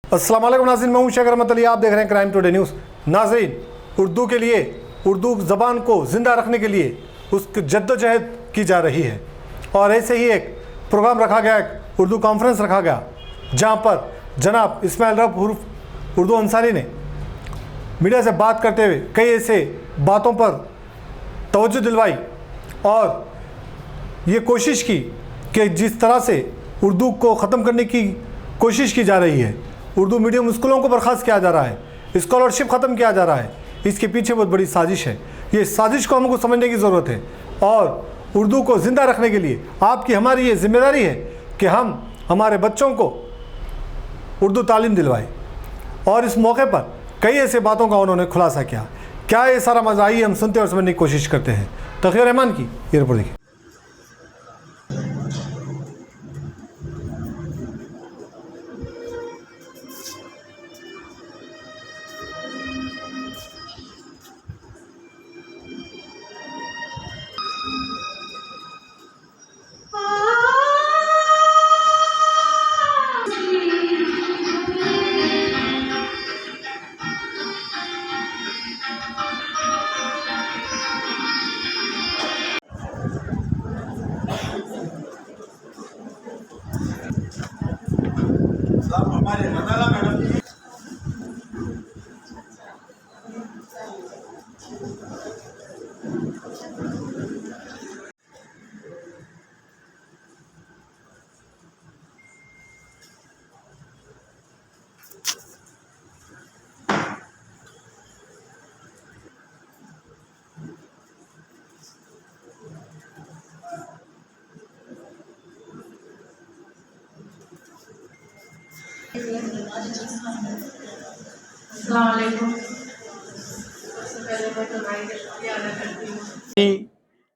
अस्सलाम वालेकुम नाज़रीन, मैं हूं शेख रहमत अली, आप देख रहे हैं क्राइम टुडे न्यूज़। नाज़रीन, उर्दू के लिए, उर्दू ज़बान को ज़िंदा रखने के लिए उसकी जद्दोजहद की जा रही है और ऐसे ही एक प्रोग्राम रखा गया, एक उर्दू कॉन्फ्रेंस रखा गया जहां पर जनाब इस्माइल रब उर्फ उर्दू अंसारी ने मीडिया से बात करते हुए कई ऐसे बातों पर तवज्जो दिलवाई और ये कोशिश की कि जिस तरह से उर्दू को ख़त्म करने की कोशिश की जा रही है, उर्दू मीडियम स्कूलों को बर्खास्त किया जा रहा है, स्कॉलरशिप ख़त्म किया जा रहा है, इसके पीछे बहुत बड़ी साजिश है। ये साजिश को हमको समझने की ज़रूरत है और उर्दू को ज़िंदा रखने के लिए आपकी हमारी ये ज़िम्मेदारी है कि हम हमारे बच्चों को उर्दू तालीम दिलवाएं। और इस मौके पर कई ऐसे बातों का उन्होंने खुलासा किया। क्या ये सारा मज़ा, आइए हम सुनते और समझने की कोशिश करते हैं। तक़ी रहमान की ये रिपोर्ट देखिए।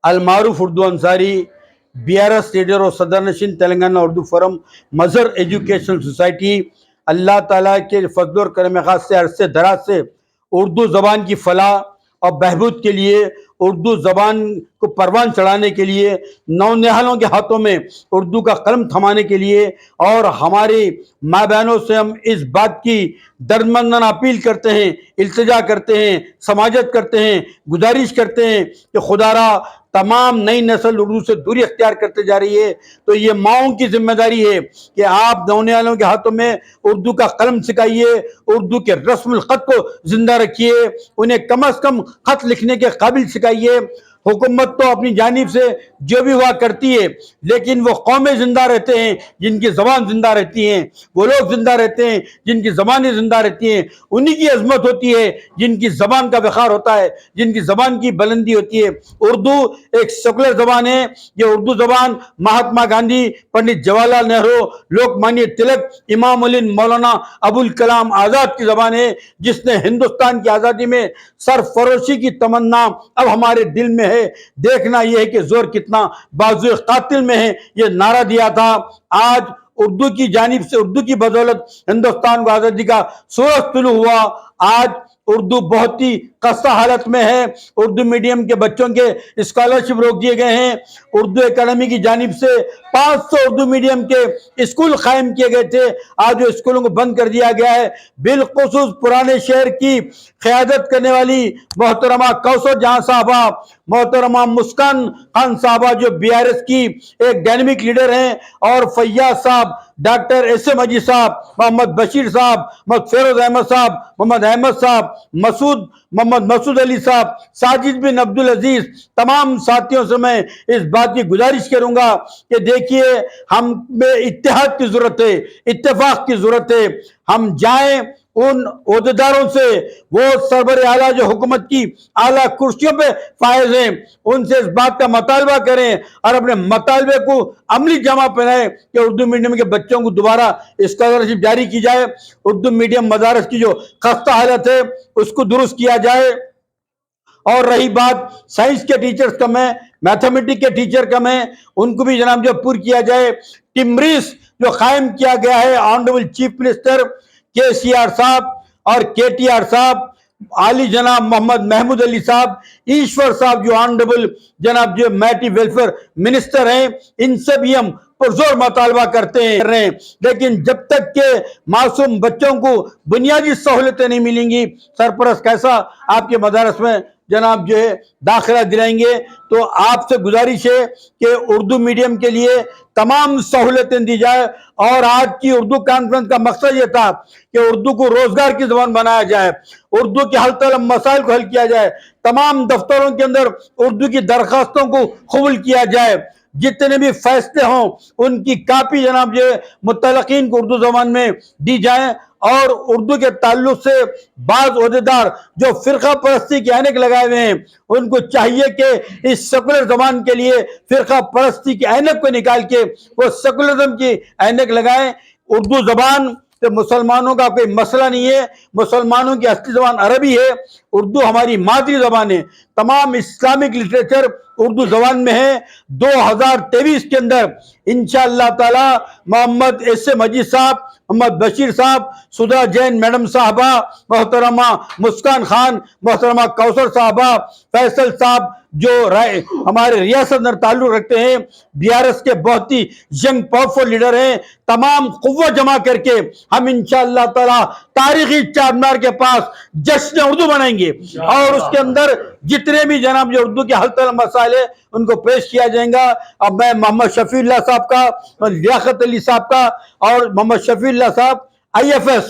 अलमारूफ उर्दू अंसारी, BRS लीडर और सदर नशीन Telangana Urdu forum, Mazhar education society. अल्लाह ताला के फजल और करम खास से अरसे दराज से उर्दू ज़बान की फलाह और बहबूद के लिए, उर्दू ज़बान को परवान चढ़ाने के लिए, नौनिहालों के हाथों में उर्दू का कलम थमाने के लिए और हमारी माँ बहनों से हम इस बात की दर्दमंदाना अपील करते हैं, इल्तिजा करते हैं, समाजत करते हैं, गुजारिश करते हैं कि खुदारा तमाम नई नस्ल उर्दू से दूरी अख्तियार करते जा रही है, तो ये माओं की जिम्मेदारी है कि आप नौनिहालों के हाथों में उर्दू का कलम सिखाइए, उर्दू के रस्मुल ख़त को ज़िंदा रखिए, उन्हें कम अज़ कम ख़त लिखने के काबिल सिखाइए। हुकूमत तो अपनी जानिब से जो भी हुआ करती है, लेकिन वो कौमें ज़िंदा रहते हैं जिनकी ज़बान ज़िंदा रहती हैं, वो लोग ज़िंदा रहते हैं जिनकी ज़बानें ज़िंदा रहती हैं। उन्हीं की अज़मत होती है जिनकी ज़बान का वक़ार होता है, जिनकी ज़बान की बुलंदी होती है। उर्दू एक सेकुलर ज़बान है। ये उर्दू ज़बान महात्मा गांधी, पंडित जवाहरलाल नेहरू, लोकमान्य तिलक, इमाम अली मौलाना अबुल कलाम आज़ाद की ज़बान है, जिसने हिंदुस्तान की आज़ादी में सरफरोशी की तमन्ना अब हमारे दिल में है। देखना यह है कि जोर कितना बाजुए कातिल में है, ये नारा दिया था। आज उर्दू की जानिब से, उर्दू की बदौलत हिंदुस्तान को आज़ादी का सूरज तुलू हुआ। आज उर्दू बहुत ही खस्ता हालत में है। उर्दू मीडियम के बच्चों के स्कॉलरशिप रोक दिए गए हैं। उर्दू एकेडमी की जानिब से 500 उर्दू मीडियम के स्कूल कायम किए गए थे, आज वो स्कूलों को बंद कर दिया गया है। बिलखुसूस पुराने शहर की क़यादत करने वाली मोहतरमा कौसर जहां साहबा, मोहतरमा मुस्कान खान साहबा जो BRS की एक डायनेमिक लीडर हैं, और फैयाज साहब, डॉक्टर SM अजी साहब, मोहम्मद बशीर साहब, मोहम्मद फेरोज अहमद साहब, मोहम्मद अहमद साहब, मोहम्मद मसूद अली साहब, साजिद बिन अब्दुल अजीज, तमाम साथियों से मैं इस बात की गुजारिश करूंगा कि देखिए, हम में इत्तेहाद की जरूरत है, इत्तेफाक की जरूरत है। हम जाएं उन ओहदेदारों से, वो सरबर आला जो हुकूमत की आला कुर्सियों पे फायज हैं, उनसे इस बात का मुतालबा करें और अपने मुतालबे को अमली जमा पहनाएं कि उर्दू मीडियम के बच्चों को दोबारा स्कॉलरशिप जारी की जाए, उर्दू मीडियम मदारस की जो खस्ता हालत है उसको दुरुस्त किया जाए। और रही बात साइंस के टीचर्स कम है, मैथमेटिक्स के टीचर कम है, उनको भी जनाब जो पूरा किया जाए। टिमरिस जो कायम किया गया है ऑनरेबल चीफ मिनिस्टर KCR साहब और KTR साहब, आली जनाब मोहम्मद महमूद अली साहब, ईश्वर साहब जो ऑनरेबल जनाब जो मैटी वेलफेयर मिनिस्टर हैं, इनसे भी हम पुरजोर मुतालबा करते हैं। लेकिन जब तक के मासूम बच्चों को बुनियादी सहूलतें नहीं मिलेंगी, सरपरस्त कैसा आपके मदारस में जनाब जो है दाखिला दिलाएंगे। तो आपसे गुजारिश है कि उर्दू मीडियम के लिए तमाम सहूलतें दी जाए। और आज की उर्दू कॉन्फ्रेंस का मकसद ये था कि उर्दू को रोजगार की जबान बनाया जाए, उर्दू के हल तलब मसाइल को हल किया जाए, तमाम दफ्तरों के अंदर उर्दू की दरखास्तों को कबूल किया जाए, जितने भी फैसले हों उनकी कापी जनाब जो मुतलकीन को उर्दू जबान में दी जाए। और उर्दू के ताल्लुक से बाज ओहदेदार जो फिरका परस्ती के ऐनक लगाए हुए हैं, उनको चाहिए कि इस सेकुलर जबान के लिए फिरका परस्ती के ऐनक को निकाल के वो सेकुलरिज्म की ऐनक लगाएं। उर्दू जबान तो मुसलमानों का कोई मसला नहीं है, मुसलमानों की असली जबान अरबी है, उर्दू हमारी मादरी जबान है। तमाम इस्लामिक लिटरेचर उर्दू जबान में है। 2023 के अंदर इंशाअल्लाह ताला मोहम्मद एस मजीद साहब, मोहम्मद बशीर साहब, सुधा जैन मैडम साहबा, मोहतरमा मुस्कान खान, मोहतरमा कौसर साहबा, फैसल साहब जो हमारे रियासत में ताल्लुक रखते हैं, बीआरएस के बहुत ही यंग पावरफुल लीडर हैं, तमाम कुव्वत जमा करके हम इंशाअल्लाह ताला तारीखी चारमीनार के पास जश्न उर्दू बनाएंगे और उसके अंदर जितने भी जनाब जो उर्दू के हल तलब मसाइल है उनको पेश किया जाएगा। अब मैं मोहम्मद शफीउल्लाह साहब का, लियाकत अली साहब का और मोहम्मद शफीउल्लाह साहब IFS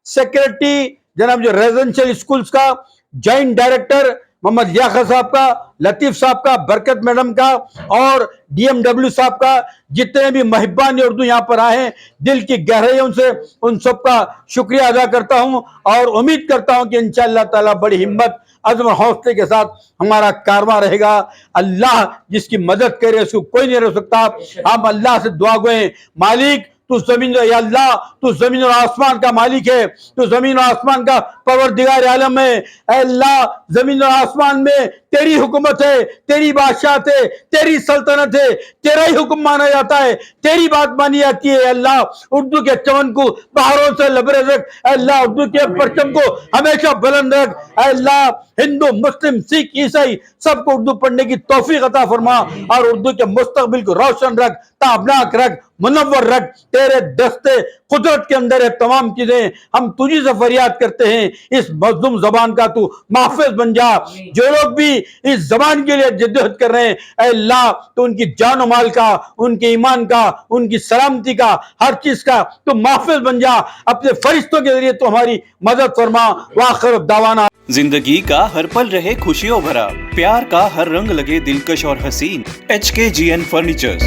सेक्रेटरी जनाब जो रेजिडेंशियल स्कूल्स का जॉइंट डायरेक्टर मोहम्मद लियाकत साहब का, लतीफ साहब का, बरकत मैडम का और DMW साहब का, जितने भी महबान उर्दू यहाँ पर आए हैं, दिल की गहराइयों से उन सबका शुक्रिया अदा करता हूँ और उम्मीद करता हूँ कि इंशाअल्लाह ताला बड़ी हिम्मत अज़्म हौसले के साथ हमारा कारवां रहेगा। अल्लाह जिसकी मदद करे उसको कोई नहीं रोक सकता। हम अल्लाह से दुआ गए, मालिक तू जमीन, या अल्लाह तू जमीन और आसमान का मालिक है, तू जमीन और आसमान का परवरदिगार आलम है। अल्लाह जमीन और आसमान में तेरी हुकूमत है, तेरी बादशाहत है, तेरी सल्तनत है, तेरा ही हुक्म माना जाता है, तेरी बात मानी जाती है। अल्लाह उर्दू के चमन को पहाड़ों से लबरेज रख, अल्लाह उर्दू के परचम को हमेशा बुलंद रख। अल्लाह हिंदू मुस्लिम सिख ईसाई सबको उर्दू पढ़ने की तौफीक अता फरमा और उर्दू के मुस्तकबिल को रोशन रख, ताबनाक रख, मुनव्वर रख। तेरे दस्ते कुदरत के अंदर है तमाम चीजें, हम तुझी से फरियाद करते हैं, इस मजलूम जबान का तू महफिज बन जा। जो लोग भी इस जबान के लिए जद्दोजहद कर रहे हैं, ऐ अल्लाह तो उनकी जान माल का, उनके ईमान का, उनकी सलामती का, हर चीज का तू महफिज बन जा। अपने फरिश्तों के जरिए तो हमारी मदद फरमा। वाखिर दावाना जिंदगी का हर पल रहे खुशियों भरा, प्यार का हर रंग लगे दिलकश और हसीन। HKGN furnitures,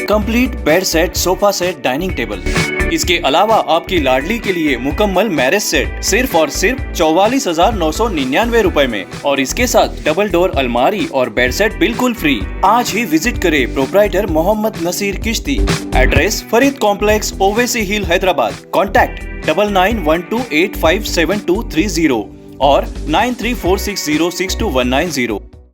complete bed set, sofa set, dining table. इसके अलावा आपकी लाडली के लिए मुकम्मल मैरिज सेट सिर्फ और सिर्फ 44,999 रुपए में, और इसके साथ डबल डोर अलमारी और बेड सेट बिल्कुल फ्री। आज ही विजिट करें proprietor Mohammed Naseer Chishti. Address Farid complex, Owaisi hill, Hyderabad. Contact 9912857230 और 9346062190।